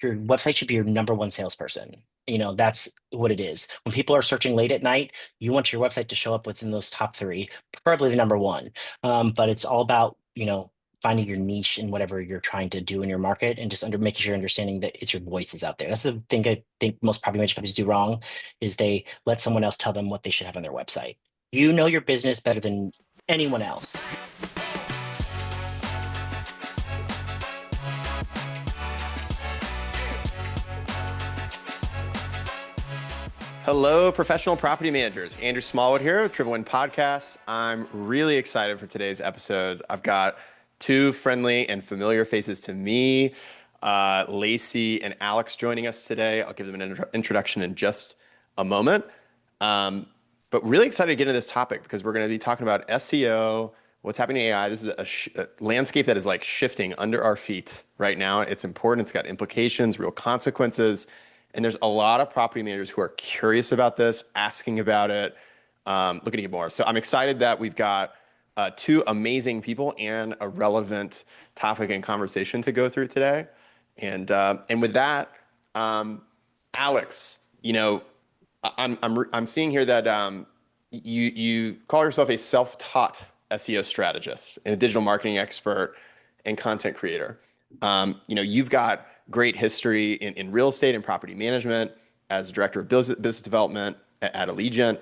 your website should be your number one salesperson. That's what it is. When people are searching late at night, you want your website to show up within those top three, preferably the number one. But it's all about, finding your niche in whatever you're trying to do in your market, and just making sure you're understanding that it's your voices out there. That's the thing I think most property management companies do wrong, is they let someone else tell them what they should have on their website. You know your business better than anyone else. Hello, professional property managers. Andrew Smallwood here with Triple Win Podcasts. I'm really excited for today's episodes. I've got two friendly and familiar faces to me, Lacey and Alex, joining us today. I'll give them an introduction in just a moment. But really excited to get into this topic because we're going to be talking about SEO, what's happening in AI. This is a landscape that is like shifting under our feet right now. It's important. It's got implications, real consequences. And there's a lot of property managers who are curious about this, asking about it, looking to get more. So I'm excited that we've got two amazing people and a relevant topic and conversation to go through today. And with that, Alex, I'm seeing here that you call yourself a self-taught SEO strategist and a digital marketing expert and content creator. You've got great history in real estate and property management as director of business development at Allegiant.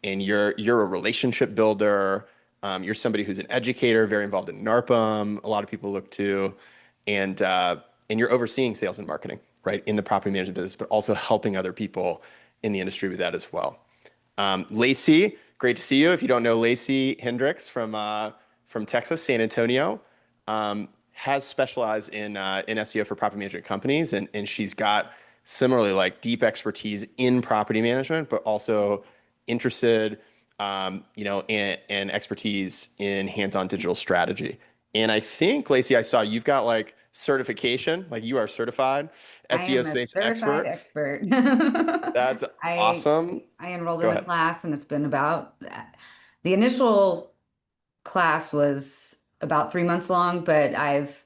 And you're a relationship builder. You're somebody who's an educator, very involved in NARPM. A lot of people look to, and you're overseeing sales and marketing, right, in the property management business, but also helping other people in the industry with that as well. Lacey, great to see you. If you don't know Lacey Hendricks from Texas, San Antonio, has specialized in SEO for property management companies, and she's got similarly like deep expertise in property management, but also interested, and expertise in hands-on digital strategy. And I think, Lacey, I saw you've got like certification, like you are certified I SEO am a space certified expert. expert. That's I awesome. I enrolled Go in a ahead. class and it's been about the initial class was about 3 months long, but I've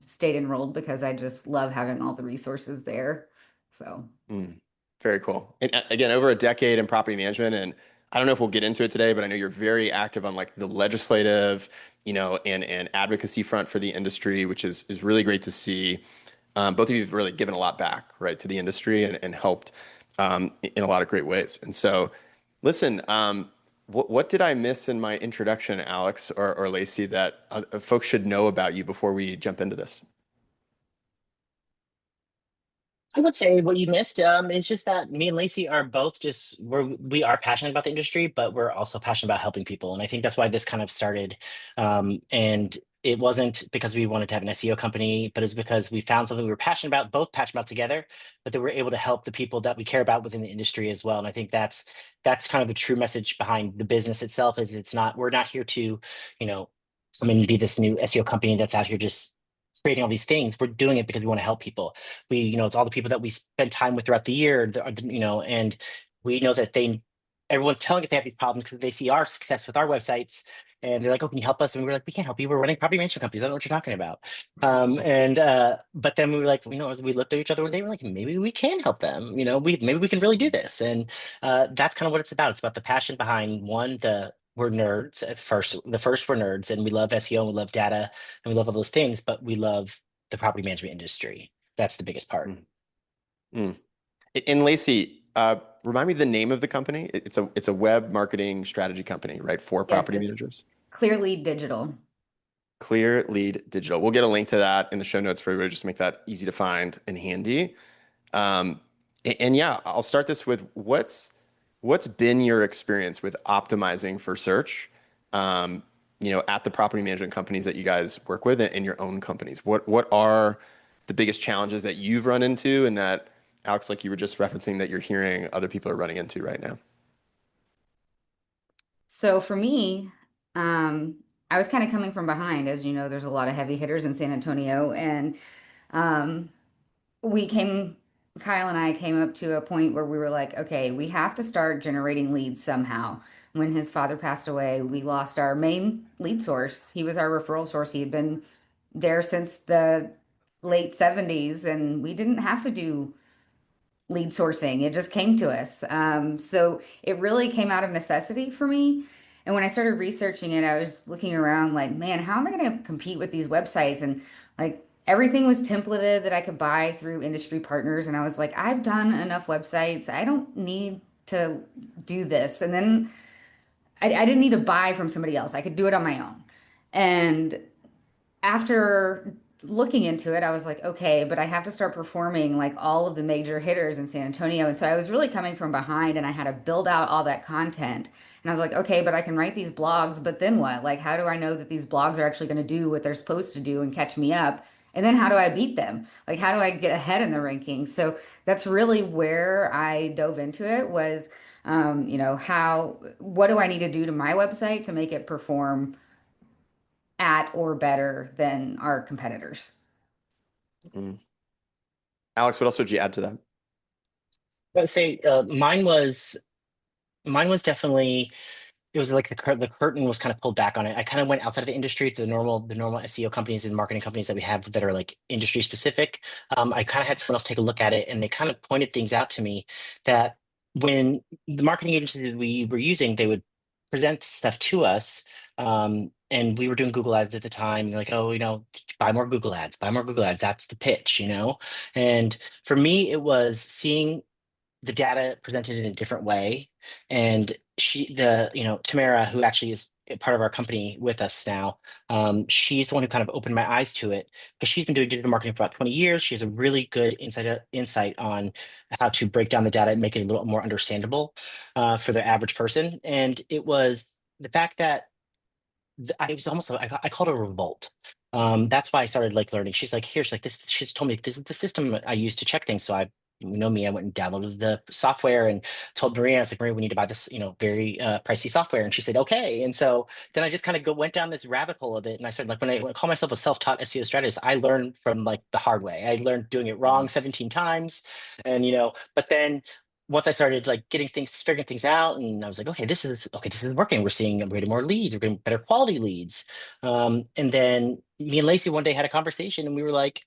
stayed enrolled because I just love having all the resources there. So Mm, very cool. And again, over a decade in property management, and I don't know if we'll get into it today, but I know you're very active on like the legislative, and advocacy front for the industry, which is really great to see. Both of you have really given a lot back, right, to the industry and helped in a lot of great ways. And so, listen, what did I miss in my introduction, Alex or Lacey, that folks should know about you before we jump into this? I would say what you missed is just that me and Lacey are both we are passionate about the industry, but we're also passionate about helping people, and I think that's why this kind of started. And it wasn't because we wanted to have an SEO company, but it's because we found something we were passionate about, both passionate about together, but that we're able to help the people that we care about within the industry as well. And I think that's kind of the true message behind the business itself. Is we're not here to, you know, come in and be this new SEO company that's out here just creating all these things. We're doing it because we want to help people. It's all the people that we spend time with throughout the year, and we know that everyone's telling us they have these problems because they see our success with our websites, and they're like, "Oh, can you help us?" And we're like, "We can't help you. We're running property management companies. I don't know what you're talking about." But then we were like, as we looked at each other one day, we're like, maybe we can help them. Maybe we can really do this, and that's kind of what it's about. It's about the passion behind one, the we're nerds at first. The first we're nerds, and we love SEO, and we love data, and we love all those things, but we love the property management industry. That's the biggest part. Mm, mm. And Lacey, remind me the name of the company. It's a web marketing strategy company, right, for yes, property it's managers. ClearLead Digital. ClearLead Digital. We'll get a link to that in the show notes for everybody, just to make that easy to find and handy. And yeah, I'll start this with what's been your experience with optimizing for search, at the property management companies that you guys work with and your own companies. What are the biggest challenges that you've run into, and that, Alex, like you were just referencing, that you're hearing other people are running into right now? So for me, um, I was kind of coming from behind. As you know, there's a lot of heavy hitters in San Antonio, and um, we came, Kyle and I came up to a point where we were like, okay, we have to start generating leads somehow. When his father passed away, we lost our main lead source. He was our referral source. He had been there since the late 70s, and we didn't have to do lead sourcing. It just came to us. So it really came out of necessity for me. And when I started researching it, I was looking around like, man, how am I going to compete with these websites? And like everything was templated that I could buy through industry partners. And I was like, I've done enough websites. I don't need to do this. And then I didn't need to buy from somebody else. I could do it on my own. And after looking into it, I was like, okay, but I have to start performing like all of the major hitters in San Antonio. And so I was really coming from behind and I had to build out all that content. And I was like, okay, but I can write these blogs, but then what? Like, how do I know that these blogs are actually going to do what they're supposed to do and catch me up? And then how do I beat them? Like, how do I get ahead in the rankings? So that's really where I dove into it was, what do I need to do to my website to make it perform at or better than our competitors? Mm. Alex, what else would you add to that? I'd say mine was definitely it was like the curtain was kind of pulled back on it. I kind of went outside of the industry to the normal SEO companies and marketing companies that we have that are like industry specific. I kind of had someone else take a look at it, and they kind of pointed things out to me that when the marketing agencies that we were using, they would present stuff to us. And we were doing Google ads at the time. And they're like, oh, buy more Google ads, buy more Google ads. That's the pitch. And for me, it was seeing the data presented in a different way. And Tamara, who actually is a part of our company with us now, she's the one who kind of opened my eyes to it because she's been doing digital marketing for about 20 years. She has a really good insight on how to break down the data and make it a little more understandable for the average person. And it was the fact that I was almost I called it a revolt. That's why I started like learning. She's like, here's like this. She's told me this is the system I use to check things. So you know me, I went and downloaded the software and told Maria, I was like, Maria, we need to buy this, very pricey software. And she said, okay. And so then I just kind of went down this rabbit hole of it. And I started like when I call myself a self-taught SEO strategist, I learned from like the hard way. I learned doing it wrong 17 times, and but then once I started like figuring things out, and I was like, this is working. We're getting more leads, we're getting better quality leads. And then me and Lacey one day had a conversation, and we were like,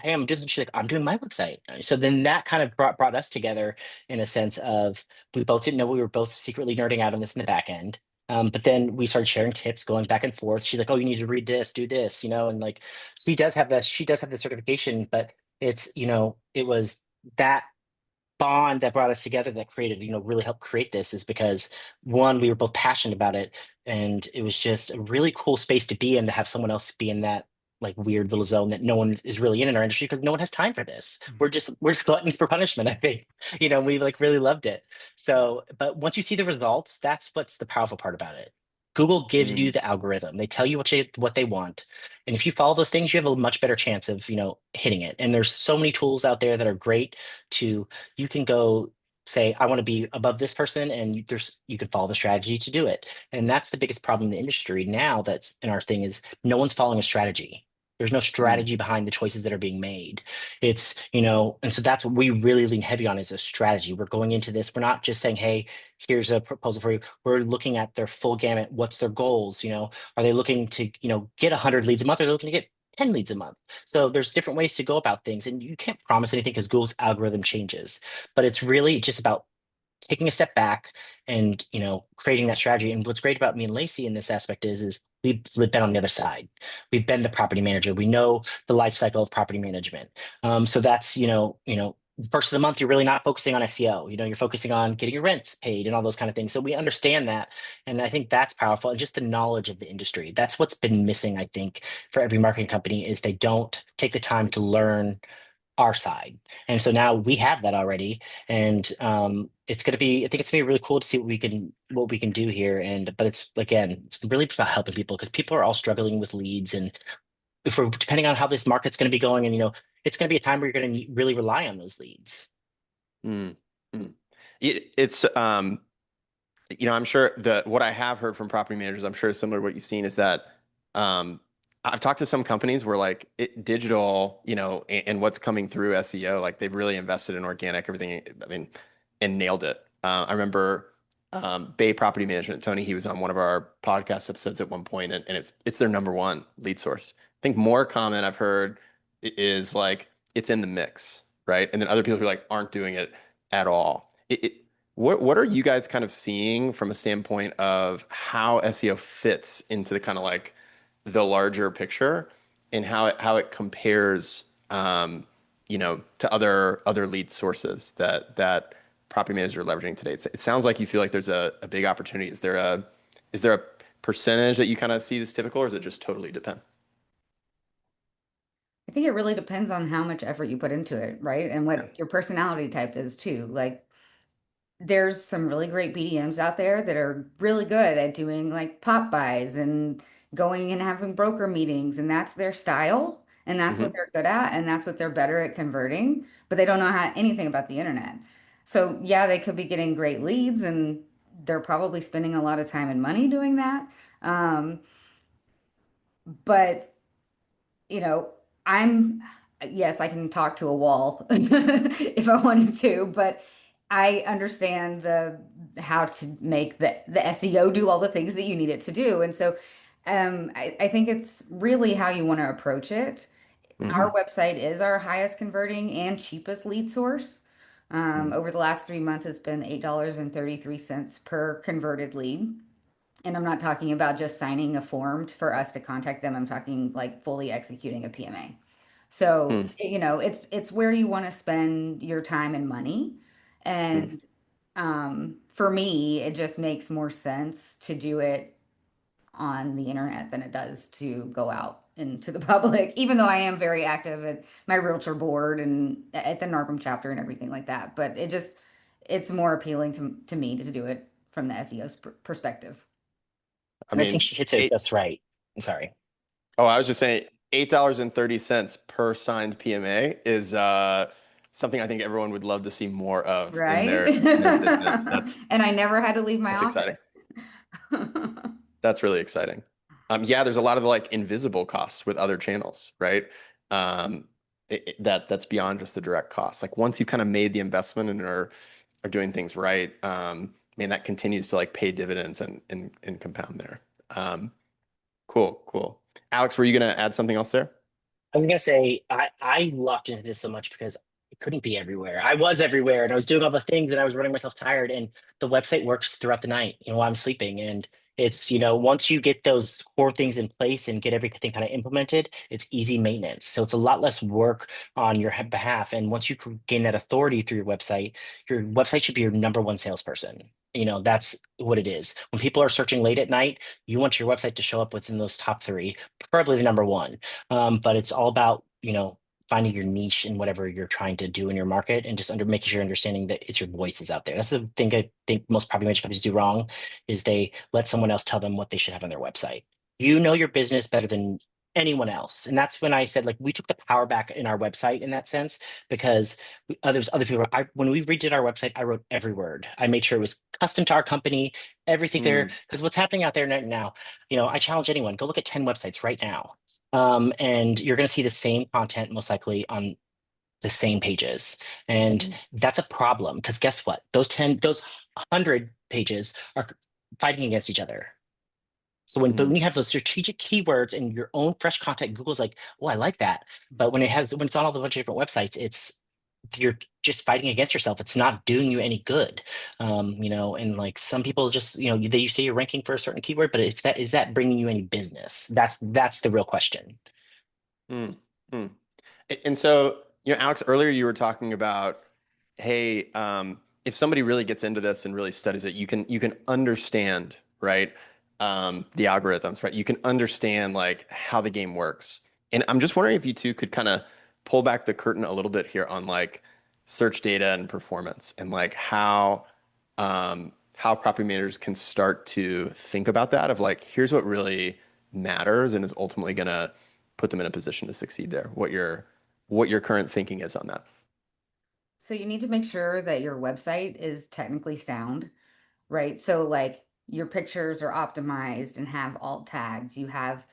"Hey, I'm doing." She's like, "I'm doing my website." So then that kind of brought us together in a sense of we both didn't know we were both secretly nerding out on this in the back end. But then we started sharing tips, going back and forth. She's like, "Oh, you need to read this, do this," and like she does have the certification, but it was that bond that brought us together that created, really helped create this is because one, we were both passionate about it, and it was just a really cool space to be in to have someone else be in that like weird little zone that no one is really in our industry because no one has time for this. We're just gluttons for punishment, I think. We like really loved it. So, but once you see the results, that's what's the powerful part about it. Google gives you Mm. the algorithm. They tell you what they want. And if you follow those things, you have a much better chance of, hitting it. And there's so many tools out there that are great to you can go say I want to be above this person, and you can follow the strategy to do it. And that's the biggest problem in the industry now that's in our thing is no one's following a strategy. There's no Mm. strategy behind the choices that are being made. And so that's what we really lean heavy on is a strategy. We're going into this, we're not just saying, hey, here's a proposal for you. We're looking at their full gamut. What's their goals? Are they looking to get 100 leads a month, or are they looking to get 10 leads a month? So there's different ways to go about things, and you can't promise anything because Google's algorithm changes. But it's really just about taking a step back and creating that strategy. And what's great about me and Lacey in this aspect is we've been on the other side. We've been the property manager. We know the life cycle of property management. So that's first of the month you're really not focusing on SEO. You're focusing on getting your rents paid and all those kind of things. So we understand that, and I think that's powerful. And just the knowledge of the industry. That's what's been missing, I think, for every marketing company is they don't take the time to learn our side. And so now we have that already. And I think it's gonna be really cool to see what we can do here. But it's really about helping people because people are all struggling with leads. And if we're depending on how this market's gonna be going, and it's gonna be a time where you're gonna really rely on those leads. Mm. Mm. It's I'm sure what I have heard from property managers, I'm sure is similar to what you've seen is that um, I've talked to some companies where like digital, and what's coming through SEO, like they've really invested in organic everything. I mean, and nailed it. I remember Bay Property Management, Tony, he was on one of our podcast episodes at one point, and it's their number one lead source. I think more common I've heard is like it's in the mix, right? And then other people who like aren't doing it at all. What are you guys kind of seeing from a standpoint of how SEO fits into the kind of like the larger picture and how it compares to other lead sources that property managers are leveraging today? It sounds like you feel like there's a big opportunity. Is there a percentage that you kind of see as typical, or is it just totally depend? I think it really depends on how much effort you put into it, right? And Yeah. what your personality type is too. Like there's some really great BDMs out there that are really good at doing like pop buys and going and having broker meetings, and that's their style, and that's what Hmm. they're good at, and that's what they're better at converting, but they don't know anything about the internet. So, yeah, they could be getting great leads, and they're probably spending a lot of time and money doing that. Um, but you know, I'm, yes, I can talk to a wall if I wanted to, but I understand how to make the SEO do all the things that you need it to do. And so I think it's really how you want to approach it. Our Hmm. website is our highest converting and cheapest lead source. Over the last 3 months, it's been $8.33 per converted lead. And I'm not talking about just signing a form for us to contact them. I'm talking like fully executing a PMA. So, Hmm. it's where you want to spend your time and money. Hmm. And for me, it just makes more sense to do it on the internet than it does to go out into the public, even though I am very active at my realtor board and at the NARPM chapter and everything like that. But it's more appealing to me to do it from the SEO perspective. I And I think mean, she hits it eight. just right. I'm sorry. Oh, I was just saying $8.30 per signed PMA is something I think everyone would love to see more of in Right? their business. And I never had to leave my That's exciting. office. That's really exciting. Yeah, there's a lot of like invisible costs with other channels, right? Um, that's beyond just the direct cost. Like once you kind of made the investment and are doing things right, man, that continues to like pay dividends and compound there. Um, cool, cool. Alex, were you gonna add something else there? I'm gonna say I locked into this so much because it couldn't be everywhere. I was everywhere and I was doing all the things and I was running myself tired. And the website works throughout the night, while I'm sleeping. And it's, once you get those core things in place and get everything kind of implemented, it's easy maintenance. So it's a lot less work on your behalf. And once you gain that authority through your website should be your number one salesperson. That's what it is. When people are searching late at night, you want your website to show up within those top three, preferably the number one. But it's all about, finding your niche in whatever you're trying to do in your market and just making sure you're understanding that it's your voices out there. That's the thing I think most property management companies do wrong is they let someone else tell them what they should have on their website. You know your business better than anyone else. And that's when I said, like, we took the power back in our website in that sense, because others, other people, when we redid our website, I wrote every word. I made sure it was custom to our company, everything there. Mm, Because what's happening out there now, I challenge anyone, go look at 10 websites right now, and you're going to see the same content most likely on the same pages. And that's a problem because guess what? Those 100 pages are fighting against each other. So when mm, you have those strategic keywords and your own fresh content, Google's like, oh, I like that. But when it's on all the bunch of different websites, you're just fighting against yourself. It's not doing you any good. And like some people just, you say you're ranking for a certain keyword, but is that bringing you any business? That's the real question. mm, mm. And so, Alex, earlier you were talking about, hey, if somebody really gets into this and really studies it, you can understand, right, the algorithms, right? You can understand like how the game works. And I'm just wondering if you two could kind of pull back the curtain a little bit here on like search data and performance and like how property managers can start to think about that of like, here's what really matters and is ultimately gonna put them in a position to succeed there. What your current thinking is on that. So you need to make sure that your website is technically sound, right? So like your pictures are optimized and have alt tags. You have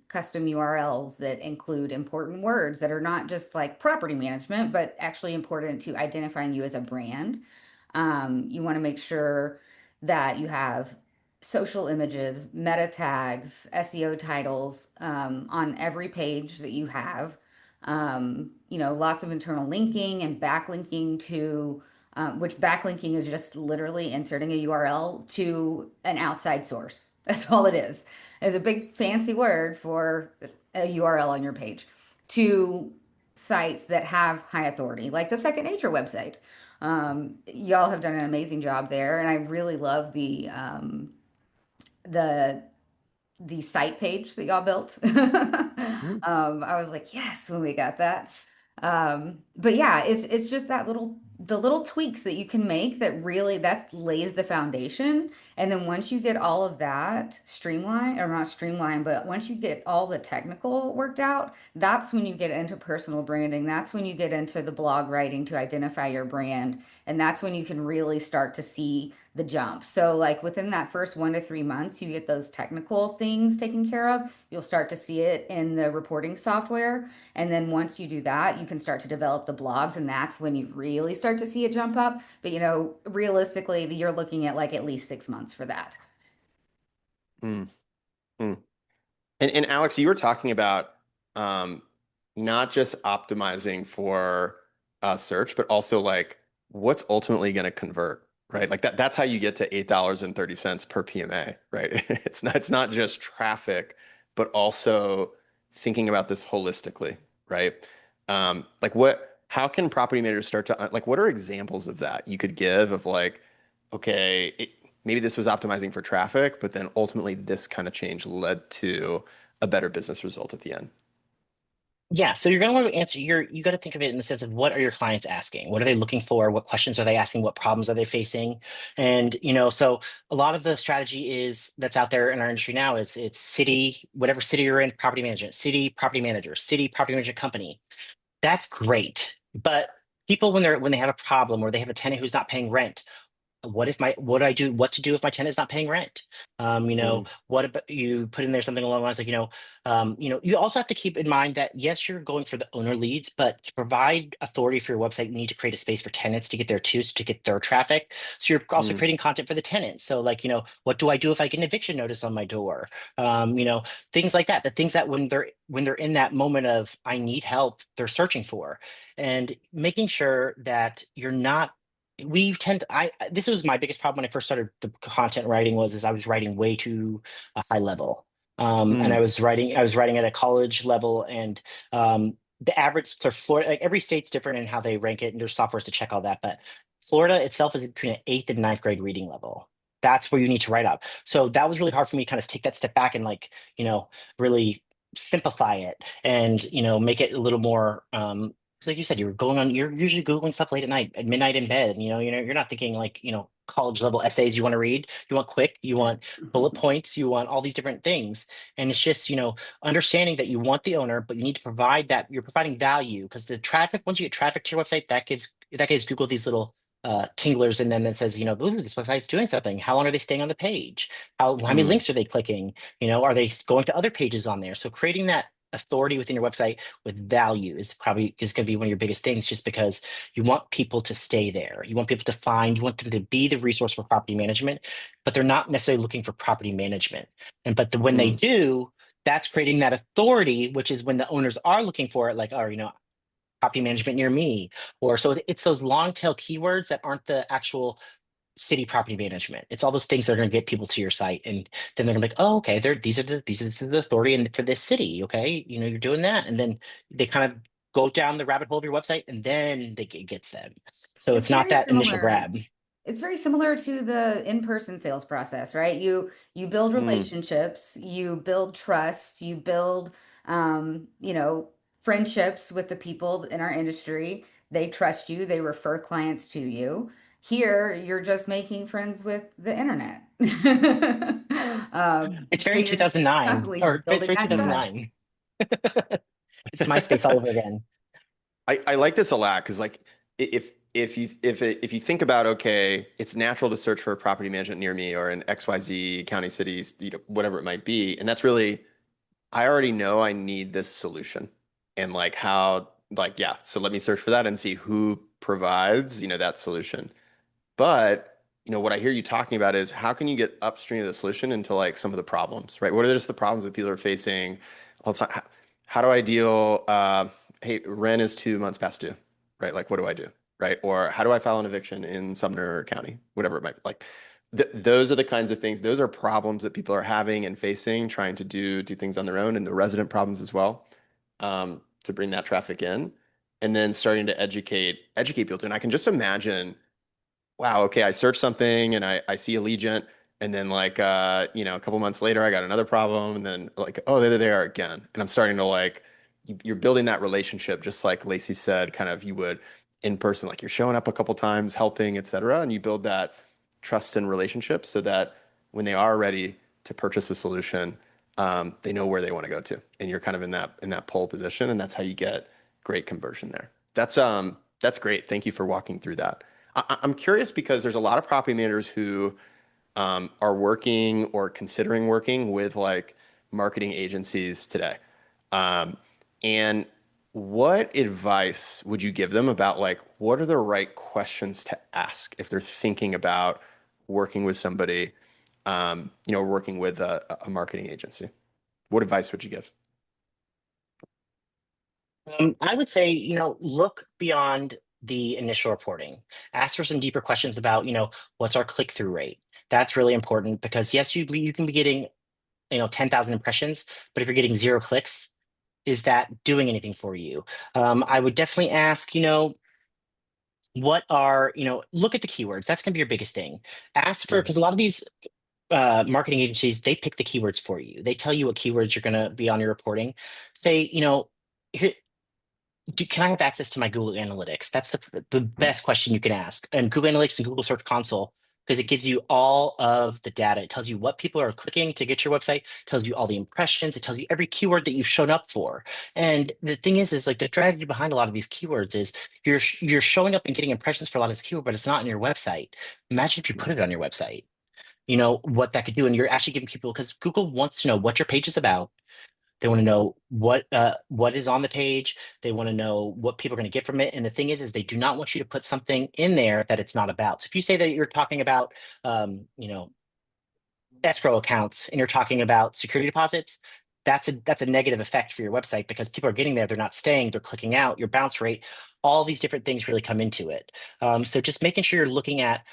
custom URLs that include important words that are not just like property management, but actually important to identifying you as a brand. You want to make sure that you have social images, meta tags, SEO titles on every page that you have. Lots of internal linking and backlinking to, which backlinking is just literally inserting a URL to an outside source. That's all it is. It's a big fancy word for a URL on your page to sites that have high authority, like the Second Nature website. Y'all have done an amazing job there, and I really love the the site page that y'all built. Mm. I was like, yes, when we got that. But yeah, it's just the little tweaks that you can make that really that lays the foundation. And then once you get all of that streamlined, or not streamlined, but once you get all the technical worked out, that's when you get into personal branding. That's when you get into the blog writing to identify your brand. And that's when you can really start to see the jump. So, like within that first 1 to 3 months, you get those technical things taken care of. You'll start to see it in the reporting software. And then once you do that, you can start to develop the blogs, and that's when you really start to see it jump up. But realistically, you're looking at like at least 6 months for that. Mm. Mm. And Alex, you were talking about um, not just optimizing for search, but also like what's ultimately going to convert, right? Like that's how you get to $8.30 per PMA, right? It's not just traffic, but also thinking about this holistically, right? How can property managers start to like what are examples of that you could give of like, okay, maybe this was optimizing for traffic, but then ultimately this kind of change led to a better business result at the end. Yeah, so you're going to want to answer you got to think of it in the sense of what are your clients asking? What are they looking for? What questions are they asking? What problems are they facing? And so a lot of the strategy is that's out there in our industry now is it's city, whatever city you're in, property management, city property manager, city property management company. That's great. But people when they have a problem or they have a tenant who's not paying rent, what do I do what to do if my tenant's not paying rent? Mm, What about you put in there something along the lines like, you also have to keep in mind that yes, you're going for the owner leads, but to provide authority for your website, you need to create a space for tenants to get there too, so to get their traffic. So you're also mm, creating content for the tenants. So like, what do I do if I get an eviction notice on my door? Um, you know, things like that. The things that when they're in that moment of I need help, they're searching for. And making sure that you're not we tend to, this was my biggest problem when I first started the content writing was is I was writing way too a high level. And mm, I was writing at a college level and the average for Florida, like every state's different in how they rank it and there's softwares to check all that. But Florida itself is between an eighth and ninth grade reading level. That's where you need to write up. So that was really hard for me to kind of take that step back and like, really simplify it and, make it a little more 'cause like you said, you're usually Googling stuff late at night, at midnight in bed. And, you're not thinking like, college level essays you want to read. You want quick, you want bullet points, you want all these different things. And it's just, understanding that you want the owner, but you need to provide that you're providing value because the traffic, once you get traffic to your website, that gives Google these little tinglers and then that says, ooh, this website's doing something. How long are they staying on the page? How many mm, links are they clicking? Are they going to other pages on there? So creating that authority within your website with value is going to be one of your biggest things just because you want people to stay there. You want them to be the resource for property management, but they're not necessarily looking for property management. When they mm, do, that's creating that authority, which is when the owners are looking for it, like, oh, property management near me. Or so it's those long tail keywords that aren't the actual city property management. It's all those things that are going to get people to your site, and then they're gonna be like, "Oh, okay, these are the authority and for this city." Okay, you're doing that, and then they kind of go down the rabbit hole of your website, and then it gets them. So It's it's not very that initial similar. grab. It's very similar to the in-person sales process, right? You build mm, relationships, you build trust, you build friendships with the people in our industry. They trust you, they refer clients to you. Here, you're just making friends with the internet. It's So very you're 2009, constantly or it's building very that trust. 2009. It's MySpace all over again. I like this a lot because like if you think about okay, it's natural to search for a property management near me or in XYZ county cities, whatever it might be, and that's really I already know I need this solution and like how like yeah, so let me search for that and see who provides that solution. But what I hear you talking about is how can you get upstream of the solution into like some of the problems, right? What are just the problems that people are facing all the time? How do I deal? hey, rent is 2 months past due, right? Like, what do I do? Right? Or how do I file an eviction in Sumner County, whatever it might be. Like, those are the kinds of things, those are problems that people are having and facing, trying to do things on their own, and the resident problems as well, to bring that traffic in. And then starting to educate people. And I can just imagine, wow, okay, I search something and I see Allegiant, and then like a couple months later I got another problem, and then like, oh, there they are again. And I'm starting to like, you're building that relationship just like Lacey said, kind of you would in person, like you're showing up a couple times, helping, et cetera, and you build that trust and relationship so that when they are ready to purchase a solution, they know where they want to go to. And you're kind of in that pole position, and that's how you get great conversion there. That's great. Thank you for walking through that. I'm curious because there's a lot of property managers who are working or considering working with like marketing agencies today. Um, and what advice would you give them about like what are the right questions to ask if they're thinking about working with somebody, working with a marketing agency? What advice would you give? I would say, look beyond the initial reporting. Ask for some deeper questions about, what's our click-through rate? That's really important because yes, you can be getting, 10,000 impressions, but if you're getting 0 clicks, is that doing anything for you? I would definitely ask, look at the keywords. That's going to be your biggest thing. Ask for, Mm. because a lot of these marketing agencies, they pick the keywords for you. They tell you what keywords you're going to be on your reporting. Say, here, can I have access to my Google Analytics? That's the best question you can ask. And Google Analytics and Google Search Console, because it gives you all of the data. It tells you what people are clicking to get to your website, tells you all the impressions, it tells you every keyword that you've shown up for. And the thing is like the strategy behind a lot of these keywords is you're showing up and getting impressions for a lot of this keyword, but it's not on your website. Imagine if you put it on your website, what that could do. And you're actually giving people, because Google wants to know what your page is about. They want to know what is on the page. They want to know what people are going to get from it. And the thing is they do not want you to put something in there that it's not about. So if you say that you're talking about, um, you know, escrow accounts and you're talking about security deposits, that's a negative effect for your website because people are getting there, they're not staying, they're clicking out, your bounce rate, all these different things really come into it. So just making sure you're looking at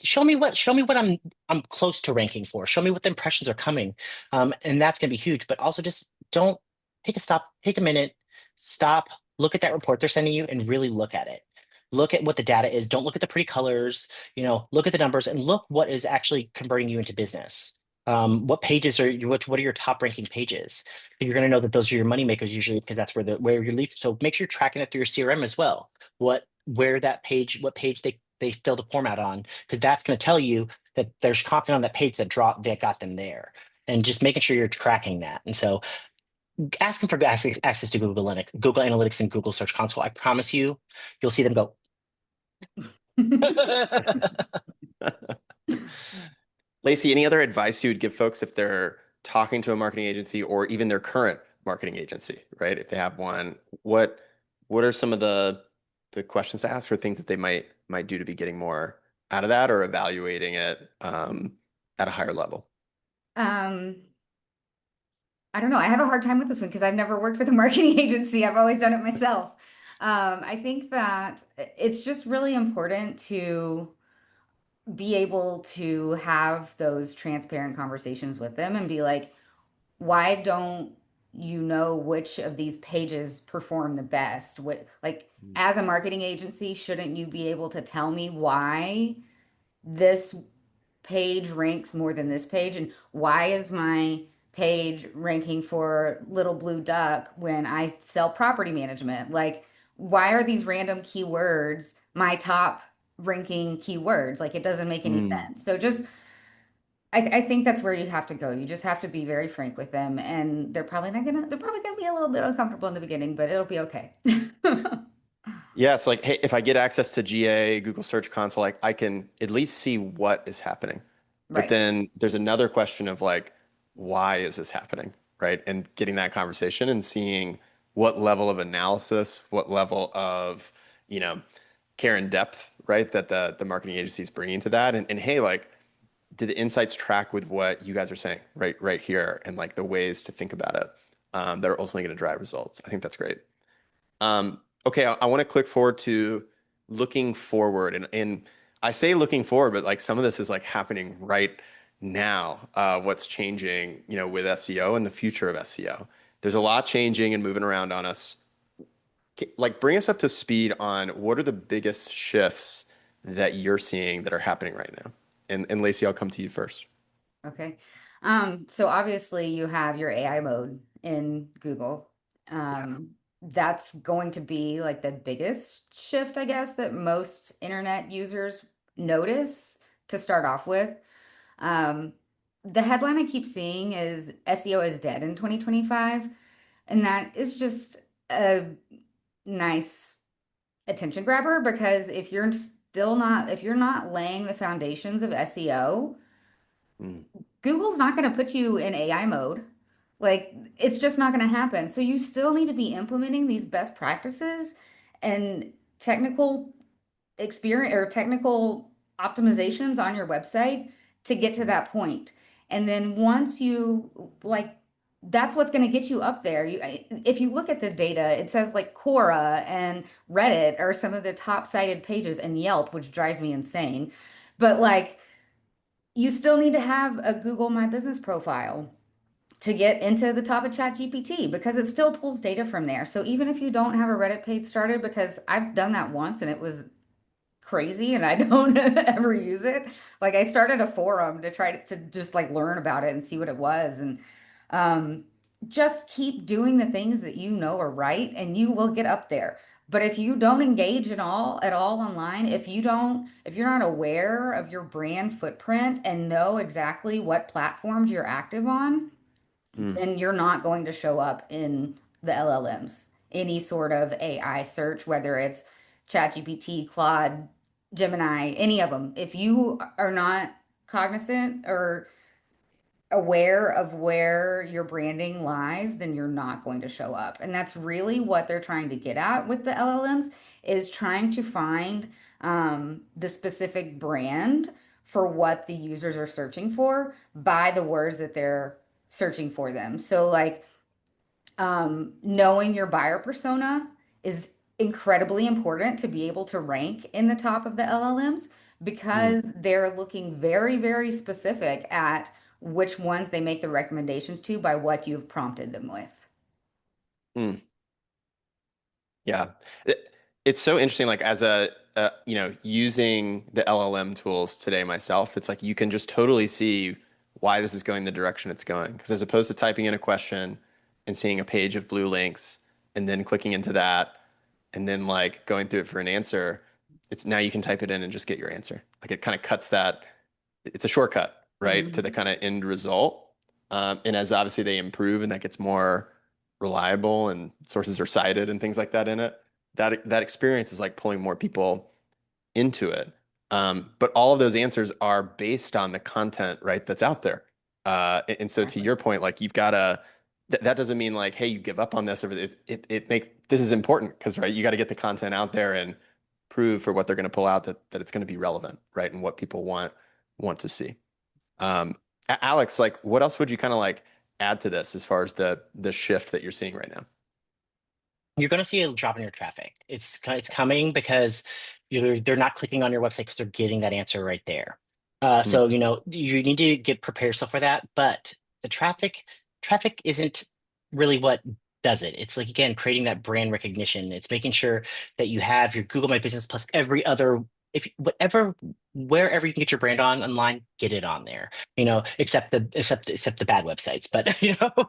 show me what I'm close to ranking for. Show me what the impressions are coming. And that's gonna be huge. But also just don't take a minute, stop, look at that report they're sending you and really look at it. Look at what the data is. Don't look at the pretty colors, look at the numbers and look what is actually converting you into business. What pages are you, what are your top ranking pages? You're going to know that those are your money makers usually because that's where your lead. So make sure you're tracking it through your CRM as well. What page they filled a format on, because that's going to tell you that there's content on that page that got them there. And just making sure you're tracking that. And so asking for access to Google Analytics and Google Search Console, I promise you'll see them go. Lacey, any other advice you would give folks if they're talking to a marketing agency or even their current marketing agency, right? If they have one, what are some of the questions to ask or things that they might do to be getting more out of that or evaluating it at a higher level? Um, I don't know. I have a hard time with this one because I've never worked with a marketing agency. I've always done it myself. I think that it's just really important to be able to have those transparent conversations with them and be like, why don't you know which of these pages perform the best? What, like, as a marketing agency, shouldn't you be able to tell me why this page ranks more than this page? And why is my page ranking for Little Blue Duck when I sell property management? Like, why are these random keywords my top ranking keywords? Like, it doesn't make any Mm. sense. So just I think that's where you have to go. You just have to be very frank with them, and they're probably gonna be a little bit uncomfortable in the beginning, but it'll be okay. Yeah, so like, hey, if I get access to GA, Google Search Console, like I can at least see what is happening. But Right. then there's another question of like, why is this happening? Right. And getting that conversation and seeing what level of analysis, what level of, you know, care and depth, right, that the marketing agency is bringing to that. And hey, like, do the insights track with what you guys are saying right here and like the ways to think about it that are ultimately going to drive results? I think that's great. Okay, I want to click forward to looking forward, and I say looking forward, but like some of this is like happening right now. What's changing, with SEO and the future of SEO. There's a lot changing and moving around on us. Like, bring us up to speed on what are the biggest shifts that you're seeing that are happening right now. And Lacey, I'll come to you first. Okay. So obviously you have your AI mode in Google. Yeah. That's going to be like the biggest shift, I guess, that most internet users notice to start off with. Um, the headline I keep seeing is SEO is dead in 2025, and that is just a nice attention grabber because if you're not laying the foundations of SEO, Mm, Google's not going to put you in AI mode. Like, it's just not going to happen. So you still need to be implementing these best practices and technical experience or technical optimizations on your website to get to mm, that point. And then once you like that's what's going to get you up there. If you look at the data, it says like Quora and Reddit are some of the top cited pages and Yelp, which drives me insane. But like you still need to have a Google My Business profile to get into the top of ChatGPT because it still pulls data from there. So even if you don't have a Reddit page started, because I've done that once and it was crazy and I don't ever use it. Like I started a forum to try to just like learn about it and see what it was. And um, just keep doing the things that you know are right and you will get up there. But if you don't engage at all online, if you're not aware of your brand footprint and know exactly what platforms you're active on, mm, then you're not going to show up in the LLMs. Any sort of AI search, whether it's ChatGPT, Claude, Gemini, any of them. If you are not cognizant or aware of where your branding lies, then you're not going to show up. And that's really what they're trying to get at with the LLMs is trying to find the specific brand for what the users are searching for by the words that they're searching for them. So like knowing your buyer persona is incredibly important to be able to rank in the top of the LLMs mm, because they're looking very, very specific at which ones they make the recommendations to by what you've prompted them with. mm. Yeah. It's so interesting, like as using the LLM tools today myself, it's like you can just totally see why this is going the direction it's going. Because as opposed to typing in a question and seeing a page of blue links and then clicking into that and then like going through it for an answer, it's now you can type it in and just get your answer. Like it kind of cuts that, it's a shortcut, right, to the Mhm. kind of end result. And as obviously they improve and that gets more reliable and sources are cited and things like that in it, that experience is like pulling more people into it. But all of those answers are based on the content, right, that's out there. And so to Exactly. your point, like you've got to, that doesn't mean like, hey, you give up on this or this. It makes, this is important because, right, you got to get the content out there and prove for what they're going to pull out that it's going to be relevant, right, and what people want to see. Um, Alex, like, what else would you kind of like add to this as far as the shift that you're seeing right now? You're going to see a drop in your traffic. It's coming because they're not clicking on your website because they're getting that answer right there. Mm, So you need to get prepare yourself for that. But the traffic isn't really what does it. It's like again creating that brand recognition. It's making sure that you have your Google My Business plus every other if whatever wherever you can get your brand on online, get it on there. Except the bad websites, but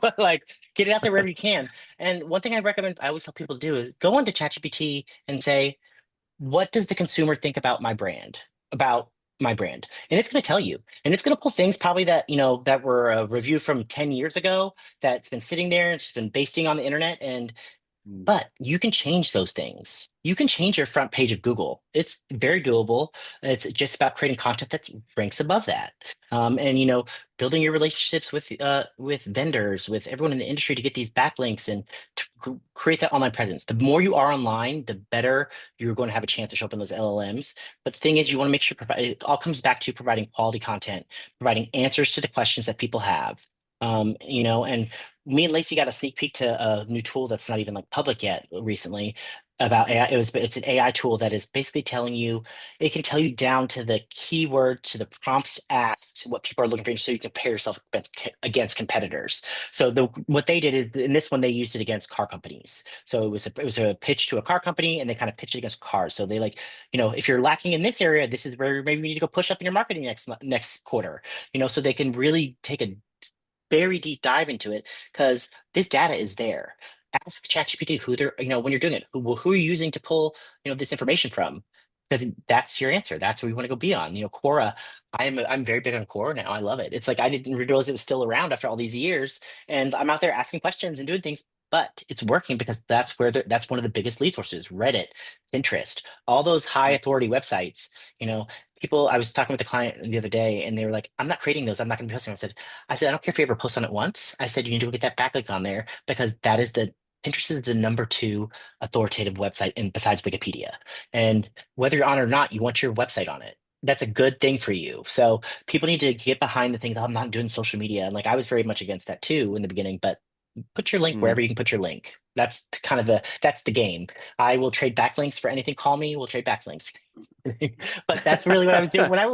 but like get it out there wherever you can. And one thing I always tell people to do is go onto ChatGPT and say, what does the consumer think about my brand? About my brand. And it's going to tell you. And it's going to pull things probably that were a review from 10 years ago that's been sitting there, it's been basting on the internet. And mm, but you can change those things. You can change your front page of Google. It's very doable. It's just about creating content that ranks above that, and building your relationships with vendors, with everyone in the industry to get these backlinks and to create that online presence. The more you are online, the better you're going to have a chance to show up in those LLMs. But the thing is, you want to make sure it all comes back to providing quality content, providing answers to the questions that people have. And me and Lacey got a sneak peek to a new tool that's not even like public yet recently about AI. It's an AI tool that is basically telling you, it can tell you down to the keyword, to the prompts asked, what people are looking for, so you compare yourself against competitors. So what they did is, in this one, they used it against car companies. So it was a pitch to a car company, and they kind of pitched it against cars. So they like, if you're lacking in this area, this is where maybe you need to go push up in your marketing next quarter. So they can really take a very deep dive into it because this data is there. Ask ChatGPT who they're, when you're doing it, who are you using to pull, this information from? Because that's your answer. That's where you want to go be on. Quora, I'm very big on Quora now. I love it. It's like I didn't realize it was still around after all these years, and I'm out there asking questions and doing things. But it's working because that's one of the biggest lead sources. Reddit, Pinterest, all those high authority websites. You know, people. I was talking with a client the other day, and they were like, "I'm not creating those. I'm not going to be posting." I said, I don't care if you ever post on it once. I said, you need to get that backlink on there because Pinterest is the number two authoritative website in besides Wikipedia. And whether you're on it or not, you want your website on it. That's a good thing for you. So people need to get behind the thing that I'm not doing social media. And like I was very much against that too in the beginning, but put your link Mm. wherever you can put your link. That's the game. I will trade backlinks for anything. Call me. We'll trade backlinks. But that's really what I was doing when I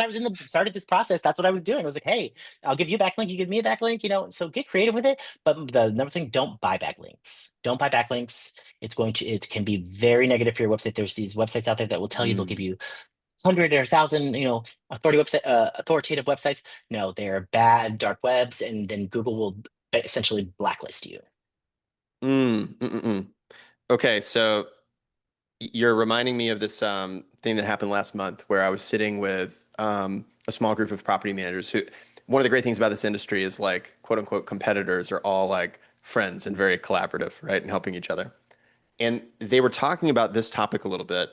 was in the started this process. That's what I was doing. I was like, hey, I'll give you a backlink. You give me a backlink. So get creative with it. But the number thing, don't buy backlinks. Don't buy backlinks. It can be very negative for your website. There's these websites out there that will tell you they'll give Mm. you 100 or 1,000, authoritative websites. No, they're bad dark webs, and then Google will essentially blacklist you. Mm. Mm-mm. Okay, so you're reminding me of this thing that happened last month where I was sitting with a small group of property managers who, one of the great things about this industry is like quote unquote competitors are all like friends and very collaborative, right? And helping each other. And they were talking about this topic a little bit,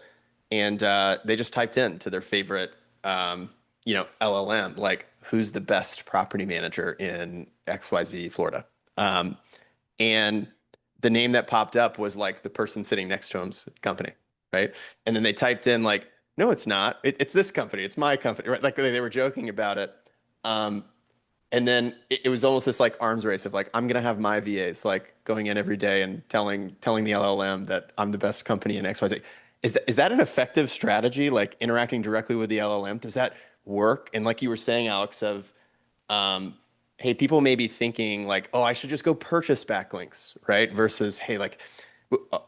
and they just typed in to their favorite, LLM, like who's the best property manager in XYZ, Florida. Um, and the name that popped up was like the person sitting next to him's company, right? And then they typed in like, no, it's not. It's this company. It's my company, right? Like they were joking about it. Um, and then it was almost this like arms race of like, I'm gonna have my VAs like going in every day and telling the LLM that I'm the best company in XYZ. Is that an effective strategy? Like interacting directly with the LLM, does that work? And like you were saying, Alex, of um, hey, people may be thinking like, oh, I should just go purchase backlinks, right? Versus, hey, like,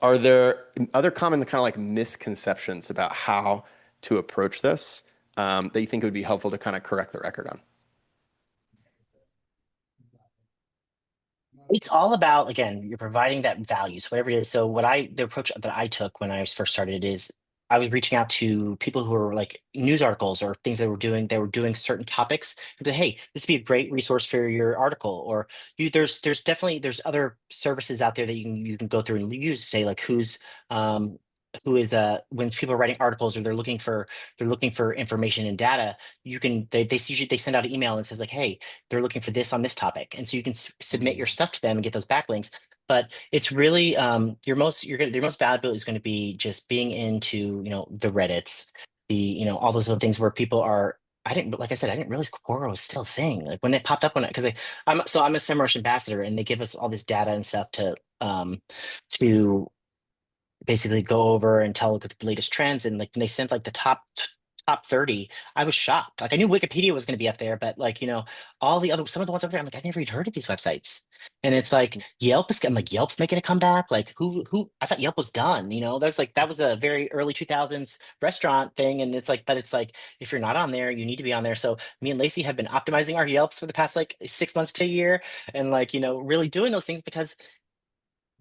are there other common kind of like misconceptions about how to approach this that you think would be helpful to kind of correct the record on? It's all about, again, you're providing that value. So whatever it is. So the approach that I took when I first started is I was reaching out to people who were like news articles or things they were doing certain topics. And say, hey, this would be a great resource for your article. Or there's other services out there that you can go through and use, say like um who is when people are writing articles or they're looking for information and data, they send out an email and says like, hey, they're looking for this on this topic, and so you can submit your Mm. stuff to them and get those backlinks. But it's really your most valuable is going to be just being into the Reddits, all those other things where people are. I didn't like I said I didn't realize Quora was still a thing. Like when it popped up because I'm a SEMrush ambassador, and they give us all this data and stuff to basically go over and tell the latest trends, and like when they sent like the top 30, I was shocked. Like I knew Wikipedia was going to be up there, but like all the other some of the ones up there, I'm like, I never even heard of these websites. And it's like I'm like, Yelp's making a comeback. Like who I thought Yelp was done. That was a very early 2000s restaurant thing. And but it's like if you're not on there, you need to be on there. So me and Lacey have been optimizing our Yelps for the past like 6 months to a year, and like really doing those things because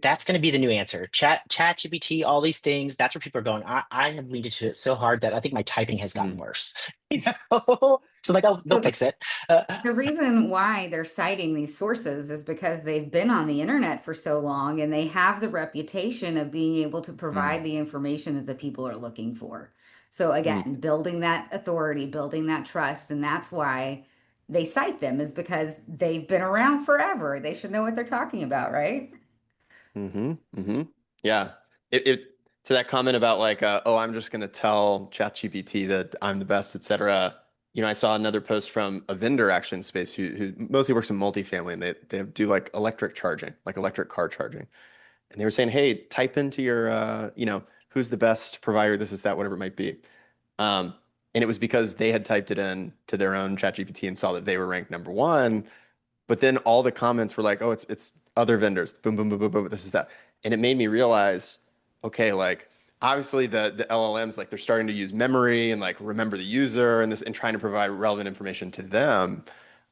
that's going to be the new answer. Chat GPT, all these things. That's where people are going. I have leaned into it so hard that I think my typing has gotten Mm. worse. So like, oh, they'll So fix it. Uh, the reason why they're citing these sources is because they've been on the internet for so long and they have the reputation of being able to Mm. provide the information that the people are looking for. So Mm. again, building that authority, building that trust, and that's why they cite them is because they've been around forever. They should know what they're talking about, right? Mm-hmm. Mm-hmm. Yeah. It to that comment about like, oh, I'm just gonna tell ChatGPT that I'm the best, et cetera. I saw another post from a vendor actually in space who mostly works in multifamily, and they do like electric charging, like electric car charging. And they were saying, hey, type into your, who's the best provider, this is that, whatever it might be. Um, and it was because they had typed it in to their own ChatGPT and saw that they were ranked number one. But then all the comments were like, oh, it's other vendors, boom, boom, boom, boom, boom, this is that. And it made me realize, okay, like obviously the LLMs, like they're starting to use memory and like remember the user and this and trying to provide relevant information to them.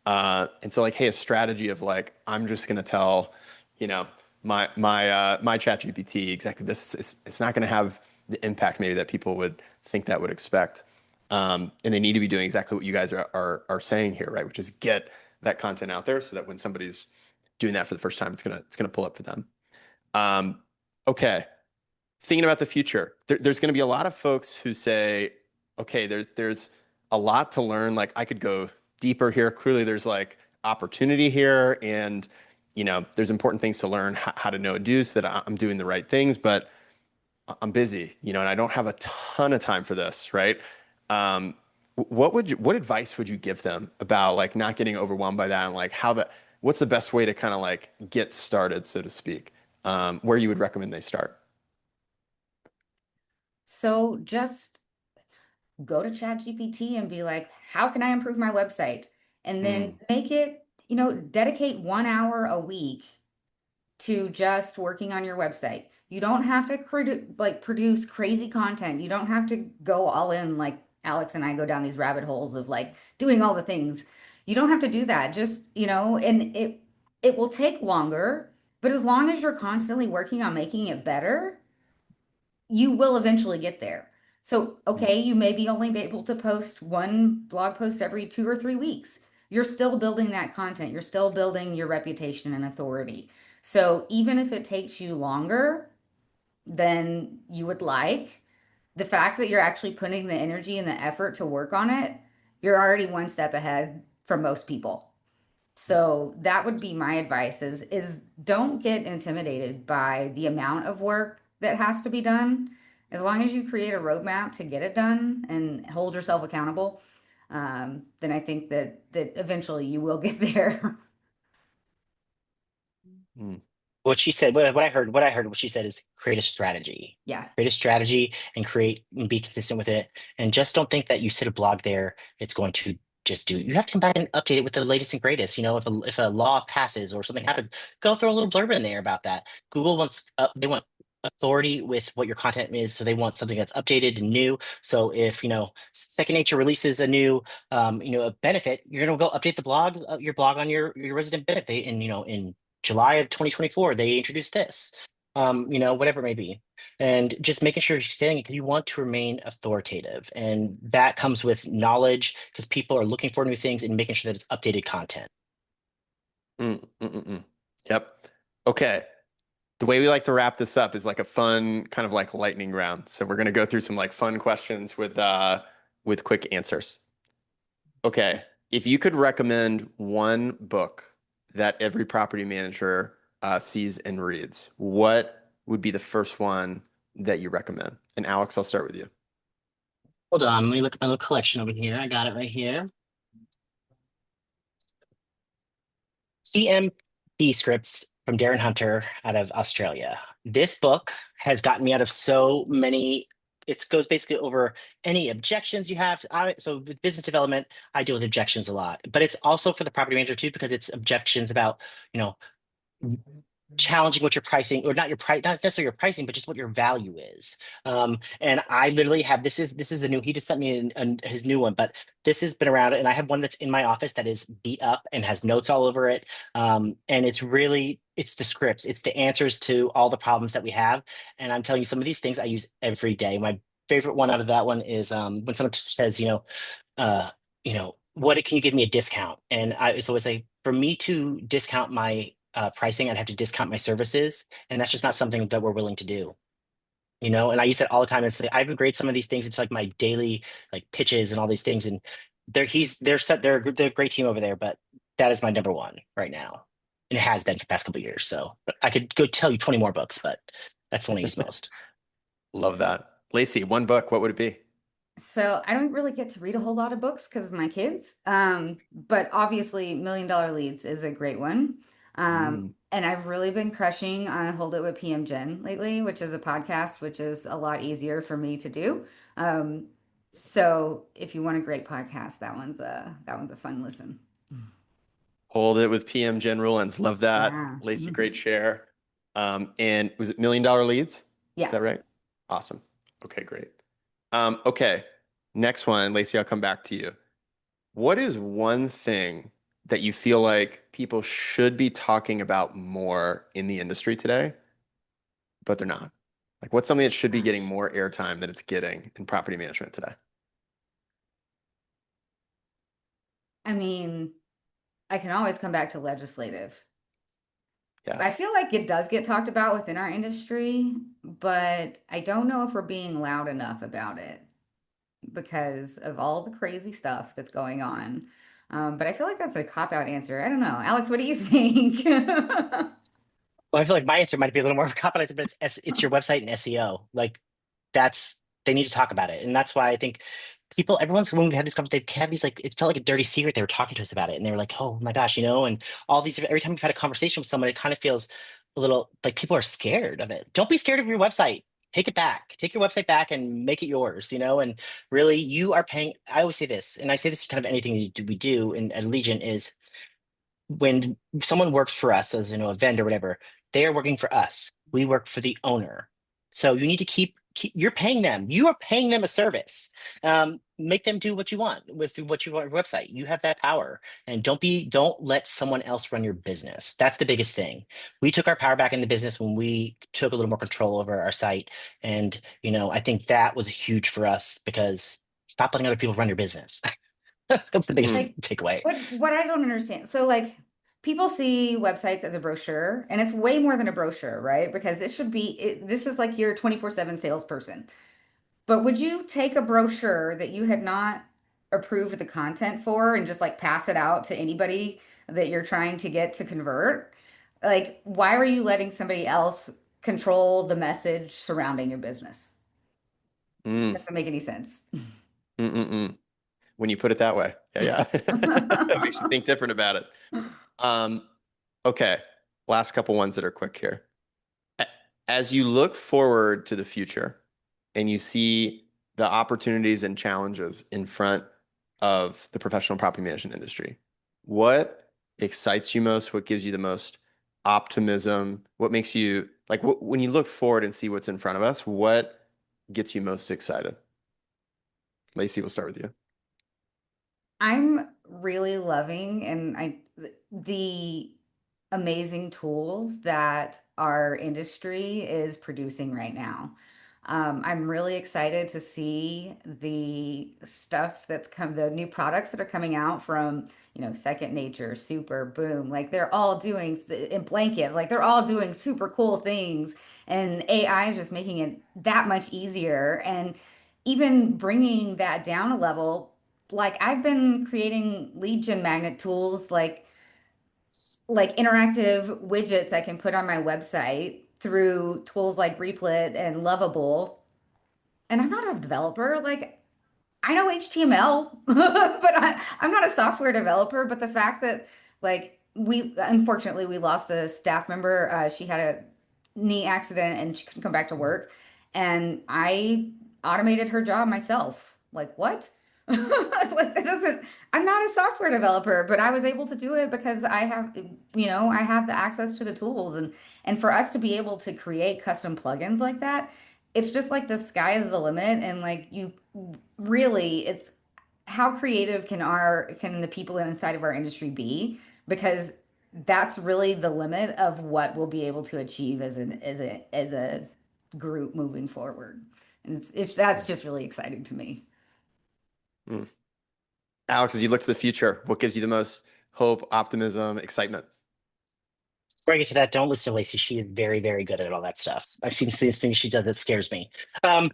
And so like, hey, a strategy of like, I'm just gonna tell, you know, my chat GPT exactly this. It's not gonna have the impact maybe that people would think that would expect. And they need to be doing exactly what you guys are saying here, right? Which is get that content out there so that when somebody's doing that for the first time, it's gonna pull up for them. Um, okay, thinking about the future, there's going to be a lot of folks who say, okay, there's a lot to learn. Like I could go deeper here. Clearly, there's like opportunity here, and there's important things to learn how to know and do so that I'm doing the right things. But I'm busy, and I don't have a ton of time for this, right? Um, what advice would you give them about like not getting overwhelmed by that and like what's the best way to kind of like get started, so to speak? Where you would recommend they start? So just go to ChatGPT and be like, how can I improve my website? And then Mm, make it, dedicate 1 hour a week to just working on your website. You don't have to produce crazy content. You don't have to go all in like Alex and I go down these rabbit holes of like doing all the things. You don't have to do that. Just, and it will take longer, but as long as you're constantly working on making it better, you will eventually get there. So, mm, okay, you may be only be able to post one blog post every 2 or 3 weeks. You're still building that content. You're still building your reputation and authority. So, even if it takes you longer than you would like, the fact that you're actually putting the energy and the effort to work on it, you're already one step ahead from most people. So that would be my advice is don't get intimidated by the amount of work that has to be done. As long as you create a roadmap to get it done and hold yourself accountable, then I think that eventually you will get there. mm, What she said, what I heard, what she said is create a strategy. Yeah. Create a strategy and create and be consistent with it. And just don't think that you sit a blog there, it's going to just do it. You have to come back and update it with the latest and greatest. If a law passes or something happens, go throw a little blurb in there about that. Google wants they want authority with what your content is, so they want something that's updated and new. So if Second Nature releases a new a benefit, you're gonna go update the blog, your blog on your resident benefit, and in July of 2024, they introduced this, whatever it may be. And just making sure you're saying it because you want to remain authoritative. And that comes with knowledge because people are looking for new things and making sure that it's updated content. mm. Yep. Okay. The way we like to wrap this up is like a fun kind of like lightning round. So we're gonna go through some like fun questions with quick answers. Okay. If you could recommend one book that every property manager sees and reads, what would be the first one that you recommend? And Alex, I'll start with you. Hold on, let me look at my little collection over here. I got it right here. CMP scripts from Darren Hunter out of Australia. This book has gotten me out of so many. It goes basically over any objections you have. So with business development, I deal with objections a lot, but it's also for the property manager too, because it's objections about, you know, challenging what your pricing or not your price, not necessarily your pricing, but just what your value is. And I literally have this is a new. He just sent me his new one, but this has been around, and I have one that's in my office that is beat up and has notes all over it. And it's the scripts, it's the answers to all the problems that we have. And I'm telling you, some of these things I use every day. My favorite one out of that one is when someone says, uh, what can you give me a discount? And it's always like for me to discount my pricing, I'd have to discount my services, and that's just not something that we're willing to do. And I use that all the time. And say I've engraved some of these things into like my daily like pitches and all these things, and they're a great team over there, but that is my number one right now, and it has been for the past couple of years. So but I could go tell you 20 more books, but that's the one I use most. Love that. Lacey, one book, what would it be? So I don't really get to read a whole lot of books because of my kids. But obviously Million Dollar Leads is a great one. Mm. And I've really been crushing on Hold It with PM Jen lately, which is a podcast, which is a lot easier for me to do. Um, so if you want a great podcast, that one's a fun listen. Hold it with PM Jen Rowlands. Love that. Yeah. Lacey, great Mhm. share. And was it Million Dollar Leads? Is Yeah. that right? Awesome. Okay, great. Okay. Next one, Lacey, I'll come back to you. What is one thing that you feel like people should be talking about more in the industry today, but they're not? Like, what's something that should be getting more airtime than it's getting in property management today? I mean, I can always come back to legislative. I Yes. feel like it does get talked about within our industry, but I don't know if we're being loud enough about it because of all the crazy stuff that's going on. But I feel like that's a cop-out answer. I don't know. Alex, what do you think? Well, I feel like my answer might be a little more of a cop, but it's your website and SEO. Like that's they need to talk about it, and that's why I think people, everyone's when we had this conversation, they've had these like it felt like a dirty secret. They were talking to us about it, and they were like, "Oh my gosh," and all these. Every time we've had a conversation with someone, it kind of feels a little like people are scared of it. Don't be scared of your website. Take it back. Take your website back and make it yours. And really, you are paying. I always say this, and I say this kind of anything we do in at Legion is when someone works for us as a vendor or whatever, they are working for us. We work for the owner. So you need to keep you're paying them. You are paying them a service. Make them do what you want with what you want your website. You have that power. And don't let someone else run your business. That's the biggest thing. We took our power back in the business when we took a little more control over our site. And I think that was huge for us because stop letting other people run your business. That's the biggest Like, takeaway. what I don't understand. So, like, people see websites as a brochure, and it's way more than a brochure, right? Because this is like your 24/7 salesperson. But would you take a brochure that you had not approved the content for and just like pass it out to anybody that you're trying to get to convert? Like, why were you letting somebody else control the message surrounding your business? Mm, Doesn't make any sense. mm, mm, mm. When you put it that way. Yeah, yeah. It makes you think different about it. Um, okay. Last couple ones that are quick here. A- As you look forward to the future and you see the opportunities and challenges in front of the professional property management industry, what excites you most? What gives you the most optimism? What makes you like when you look forward and see what's in front of us, what gets you most excited? Lacey, we'll start with you. I'm really loving the amazing tools that our industry is producing right now. I'm really excited to see the stuff the new products that are coming out from, Second Nature, Super, Boom. Like they're all doing in Blanket, like they're all doing super cool things. And AI is just making it that much easier. And even bringing that down a level, like I've been creating lead gen magnet tools like interactive widgets I can put on my website through tools like Replit and Lovable. And I'm not a developer. Like I know HTML, but I'm not a software developer. But the fact that like unfortunately we lost a staff member. She had a knee accident and she couldn't come back to work. And I automated her job myself. Like what? Like that doesn't, I'm not a software developer, but I was able to do it because I have the access to the tools and for us to be able to create custom plugins like that, it's just like the sky is the limit and like you really it's how creative can the people inside of our industry be because that's really the limit of what we'll be able to achieve as a group moving forward, and it's that's just really exciting to me. Mm. Alex, as you look to the future, what gives you the most hope, optimism, excitement? Before I get to that, don't listen to Lacey. She is very, very good at all that stuff. I've seen some things she does that scares me. Um,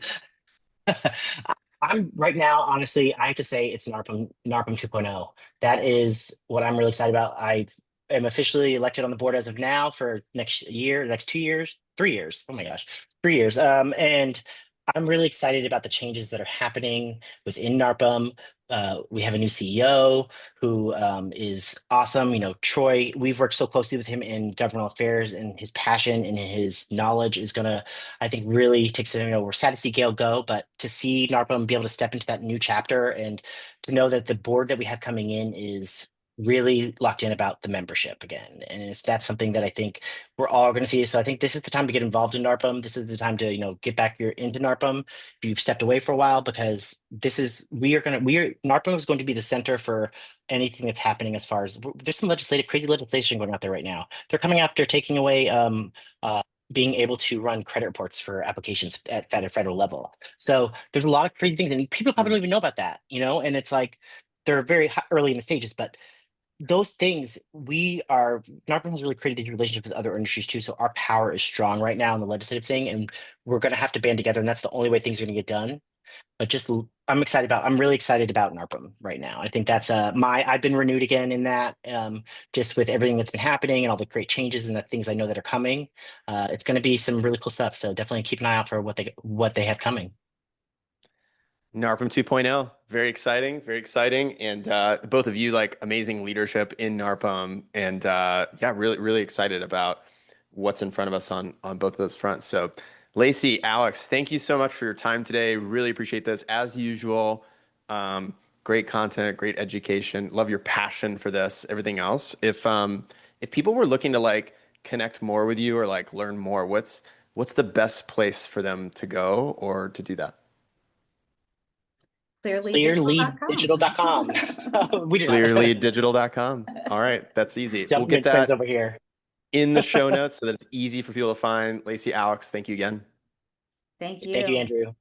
I'm right now, honestly, I have to say it's NARPM 2.0. That is what I'm really excited about. I am officially elected on the board as of now for next year, next 2 years, 3 years. Oh my gosh, 3 years. And I'm really excited about the changes that are happening within NARPM. We have a new CEO who is awesome. You know, Troy, we've worked so closely with him in governmental affairs, and his passion and his knowledge is gonna, I think, really take us. You know, we're sad to see Gail go, but to see NARPM be able to step into that new chapter and to know that the board that we have coming in is really locked in about the membership again. And that's something that I think we're all going to see. So I think this is the time to get involved in NARPM. This is the time to, get back your into NARPM if you've stepped away for a while, because NARPM is going to be the center for anything that's happening as far as there's some crazy legislation going out there right now. They're coming after taking away being able to run credit reports for applications at federal level. So there's a lot of crazy things, and people probably Hmm. don't even know about that, and it's like they're very early in the stages, but those things NARPM has really created these relationships with other industries too. So our power is strong right now in the legislative thing, and we're going to have to band together, and that's the only way things are going to get done. But I'm really excited about NARPM right now. I think that's I've been renewed again in that, just with everything that's been happening and all the great changes and the things I know that are coming. It's going to be some really cool stuff. So definitely keep an eye out for what they have coming. NARPM 2.0, very exciting, very exciting. And both of you like amazing leadership in NARPM, and yeah, really, really excited about what's in front of us on both of those fronts. So, Lacey, Alex, thank you so much for your time today. Really appreciate this. As usual, great content, great education. Love your passion for this, everything else. If people were looking to like connect more with you or like learn more, what's the best place for them to go or to do that? ClearLeadDigital.com. ClearLeadDigital.com. We do not. ClearLeadDigital.com. All right, that's easy. We'll get Jumpman friends that over here. in the show notes so that it's easy for people to find. Lacey, Alex, thank you again. Thank Thank you, you. Andrew.